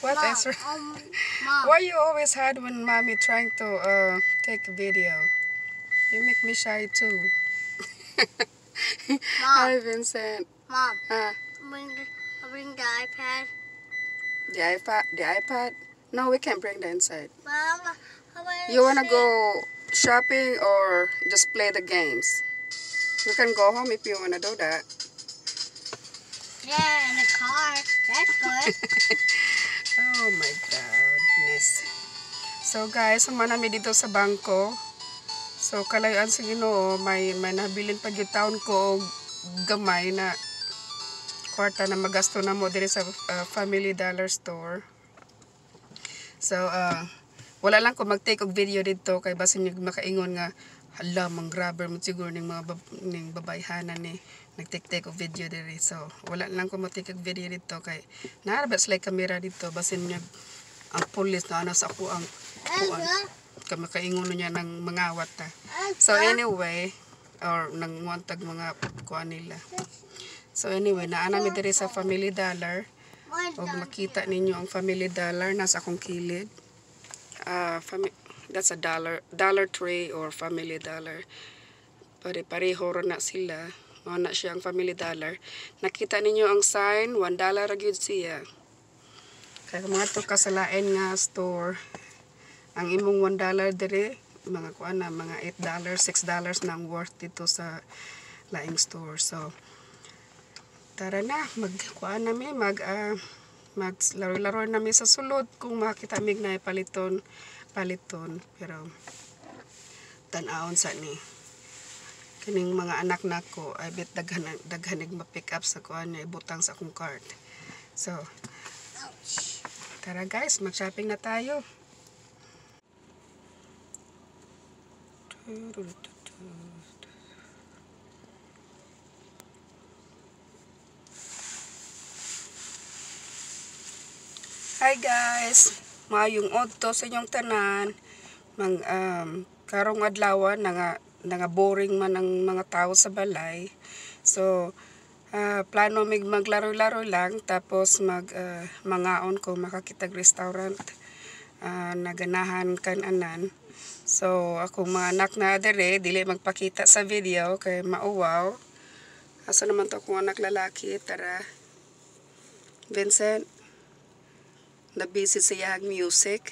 What, Mom, Ezra? Mom. Why you always hide when mommy trying to take a video? You make me shy too. Mom. Hi, Vincent. Mom. Uh, Bring the iPad. the iPad? The iPad? No, we can't bring that inside. Mom, how about You wanna go shopping or just play the games? We can go home if you wanna do that. Yeah, in the car. That's good. Oh my goodness. So guys, sumana mi dito sa bangko. So kalayaan sa Ginoo, may nabilin pag yung taon ko og gamay na kwarta na magasto na mo diri sa Family Dollar Store. So wala lang ko mag-take og video dito kay basin yung makaingon nga hala mang grabber mo siguro ning mga ning babayhanan ni nagtik-take og video diri. So wala lang ko mag-take og video dito kay naarabas like camera dito basin niya ang pulis na ano sa ako ang kuan kay makaingon niya ng mangawat ta. So anyway, or nang muantag mga kuan nila. So anyway, naana mi diri sa Family Dollar. Og makita ninyo ang Family Dollar nasa akong kilid. That's a dollar tray or Family Dollar. Pare-pareho ro na sila. Mao na siya ang Family Dollar. Nakita ninyo ang sign, $1 ra gyud siya. Kaya mga to kasalain nga store. Ang imong $1 dire, mga kuan na mga $8, $6 na ang worth dito sa laing store. So tara na, magkuan nami, maglaro-laro nami sa sulod kung makita mig na paliton, pero tan-aon sa ni kining mga anak nako ay bit daghanig ma-pick up sa kuan na ibutang sa akong cart. So tara guys, mag-shopping na tayo. Hi guys, maayong odto sa inyong tanan. Karong adlaw nga boring man ang mga tao sa balay. So plano mig maglaro-laro lang tapos mangaon ko makakitag restaurant naganahan kan-anan. So akong mga anak na dere dili magpakita sa video kay mauwaw. Asa naman to akong anak lalaki, tara. Vincent, na busy siya ang music.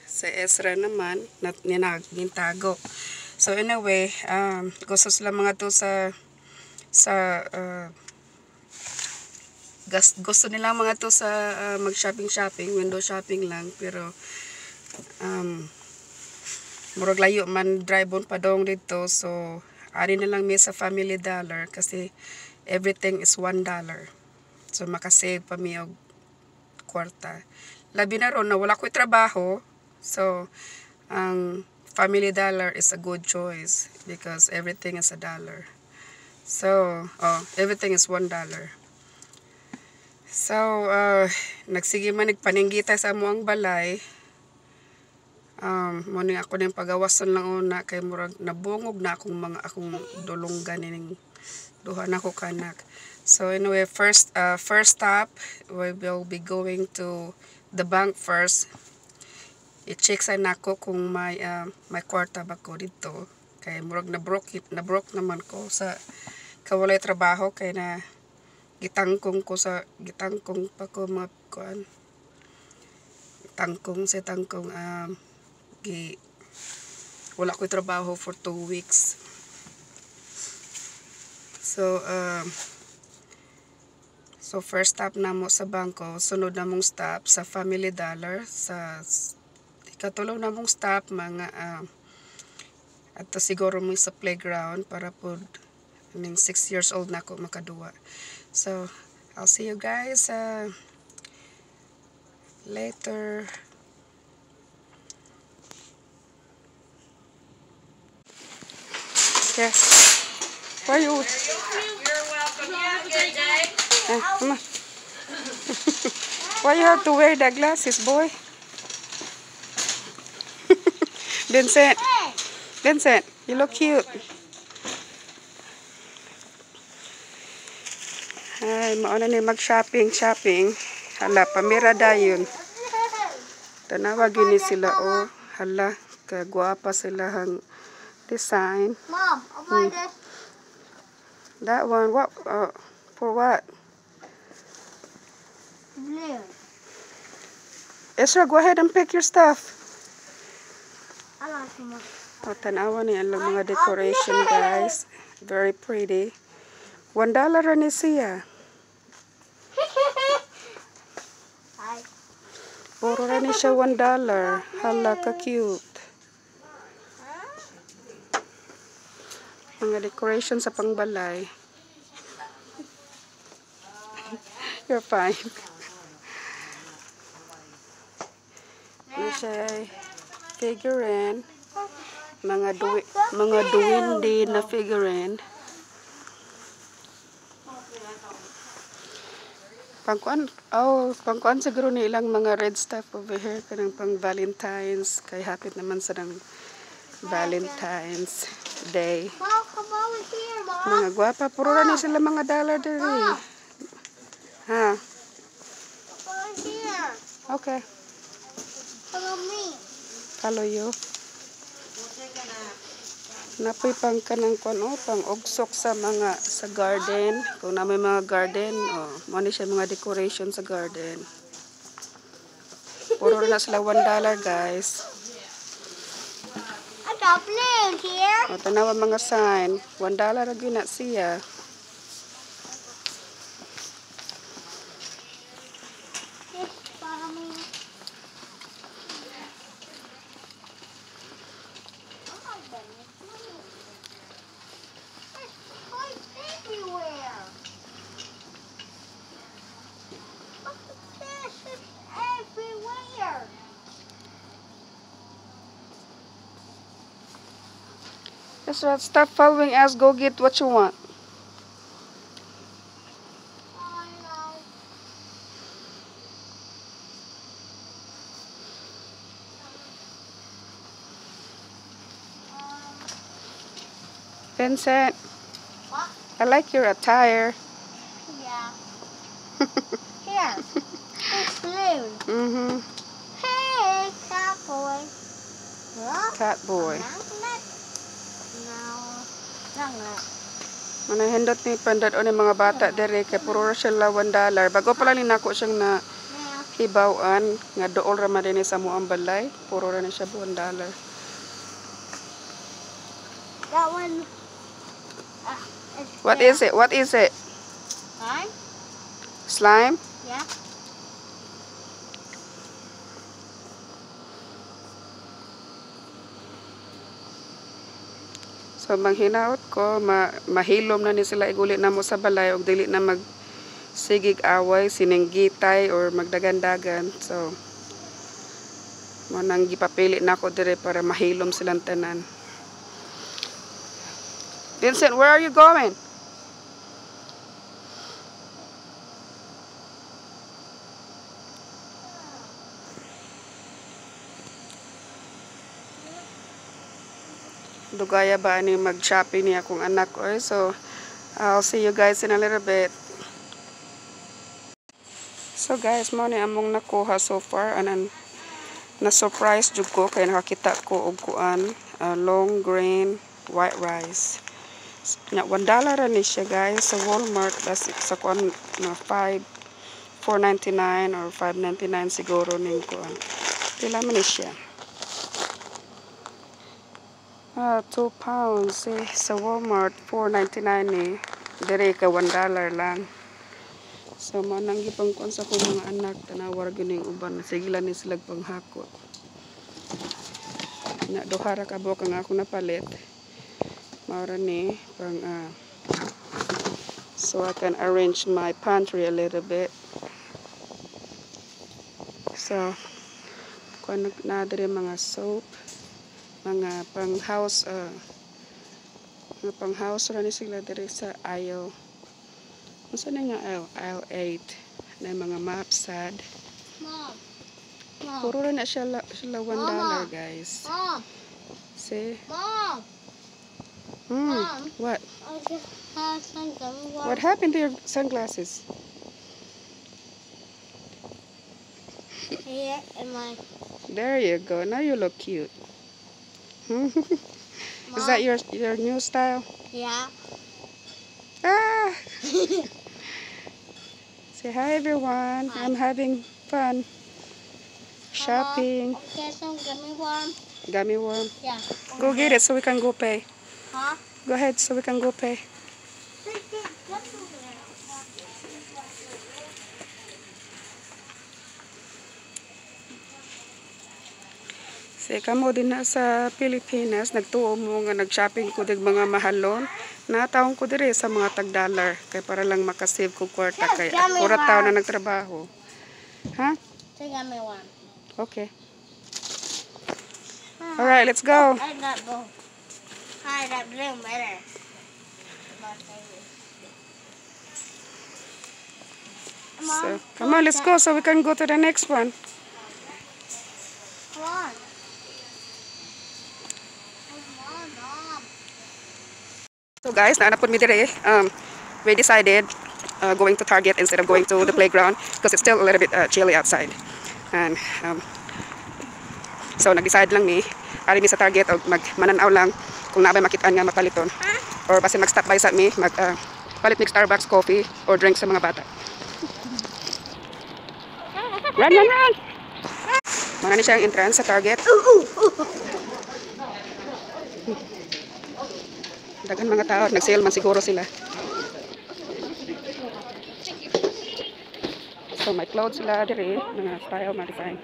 Sa Ezra naman gintago. So anyway, gusto sila mga to gusto nila mga to sa mag-shopping, window shopping lang, pero murag layo man drive on padong dito. So ari na lang mi sa Family Dollar kasi everything is $1. So makasave pa mi og kwarta. Labi na ron na wala ko'y trabaho. So ang Family Dollar is a good choice because everything is $1. So everything is $1. So nagsige man nagpaninggita sa amo ang balay. Morning ako ning pagawason lang una kay murag nabungog na akong dulonggan ning duha na ko kanak. So anyway, first stop, we will be going to the bank first. I-check sa nako kung may kwarta ba ko dito. Kay murag na broke naman ko sa kawalay trabaho kay na gitangkong pa ko mga kuan. Tangkong wala ko trabaho for 2 weeks. So first stop na mo sa bangko, sunod na mong stop sa Family Dollar, sa ikatulo na mong stop mga ato siguro mo sa playground para po 6 years old na ako makaduwa. So I'll see you guys later. Yes. Where are you? You're welcome. You have a good day. Come on. Why you have to wear the glasses, boy? Vincent, you look cute. Ay, mauna ni mag-shopping. Hala, pamira dayon. Tanawa gini sila oh. Hala, kagwapa sila hang design. Mom, I'll buy this. That one, what? For what? Blue. Ezra, go ahead and pick your stuff. I like them. O, tanawa niya lang mga decoration, guys. Very pretty. $1 ra ni siya. Hi. Puro ra ni siya $1. Hala, ka-cute. Mga decoration sa pangbalay. You're fine. Ano siya ay figurine. Mga duwindi na figurine. Pangkuan siguro ni ilang mga red stuff over here kanang pang Valentine's kay hapit naman sa ng Valentine's Day. Mom, come over here, Mom. Mga gwapa, puro ra ni sila mga dollar diri. Ha? Come over here. Okay. Follow me. Follow you. Napoy pang kanang kuno, pang ugsok sa mga sa garden. Kung na may mga garden, mo ni siya mga decoration sa garden. Puro na sila $1, guys. I got blue here. O, tanawa mga sign. $1 ra gyud na siya. Just follow me. Oh my goodness. There's toys everywhere. Look at this. It's everywhere. Ezra, stop following us. Go get what you want. I know. Vincent, What? I like your attire. Yeah. Here. It's blue. Mm-hmm. Hey, cowboy. What? Cat boy. No. Langlet. Manahindot ni pandad o ni mga bata dere kay puro ra sila $1. Bago pala ni nako siyang na Now. hibawan nga dool ra man dinhi sa muang balay. Puro ra ni siya $1. That one. What is it? What is it? Mine? Slime? Yeah. So manghinaot ko, mahilom na ni sila iguli na mo sa balay og dili na magsigig away, sininggitay or magdagan-dagan. So mo nang gipapili na ako dire para mahilom silang tanan. Vincent, where are you going? Dugaya ba ani mag-shopping niya akong anak ko. So, I'll see you guys in a little bit. So guys, mo ni among nakuha so far. Anan, na-surprise jud ko kay nakakita ko og kuan, long grain white rice. Nya $1 ra ni siya guys sa Walmart. Sa kuan na $4.99 or $5.99 siguro ning kuan. Pila man ni siya? 2 pounds sa Walmart $4.99 ni dire ka $1 lang. So mo nang gipang kuan sa ko mga anak tanawar gining uban sige lang ni sila panghakot. Na duha ra ka buok ang ako napalit. Mara ni pang so I can arrange my pantry a little bit. So kuan na dire mga soap, mga pang-house ra ni sila dire sa aisle. Unsa na nga aisle 8 na mga mapsad. Mom. Mom. Puro ra na sila $1 guys. Mom. See? Mom. What? I just have something. What happened to your sunglasses? Here in my There you go. Now you look cute. Is that your new style? yeah. Ah! Say hi everyone. Hi. I'm having fun shopping. Get some gummy worm. Gummy worm. Yeah. Go get it so we can go pay. Huh? Go ahead so we can go pay. Say kamo din na sa Pilipinas, nagtuo mo nga nag-shopping ko dig mga mahalon. Nataon ko dire sa mga tag-dollar kay para lang makasave ko kwarta kay pura tao na nagtrabaho. Ha? Say gummy worm. Okay. All right, let's go. I got both. I got blue better. So, come on, let's go so we can go to the next one. Come on. Come on, Mom. So guys, naanapod mi dire. We decided going to Target instead of going to the playground because it's still a little bit chilly outside. And so nag-decide lang mi ari mi sa Target og mananaw lang kung naabay makitaan nga mapaliton or basin mag-stop by sa mi palit mig Starbucks coffee or drink sa mga bata. Run, run, run! Mga ni siya ang entrance sa Target. Dagan mga tao, nag-sale man siguro sila. So may clothes sila dire, mga style, mga design.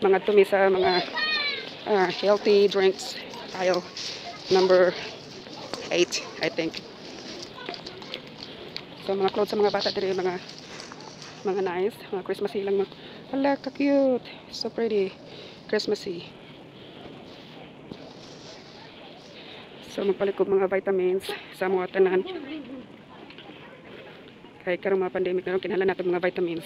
Mga tumi sa mga healthy drinks aisle number 8, I think. So mga clothes sa mga bata dire, mga nice, mga Christmassy lang. Hala, ka-cute. So pretty. Christmassy. So magpalit ko mga vitamins sa mga tanan. Kaya karong mga pandemic na kinahanglan natin mga vitamins.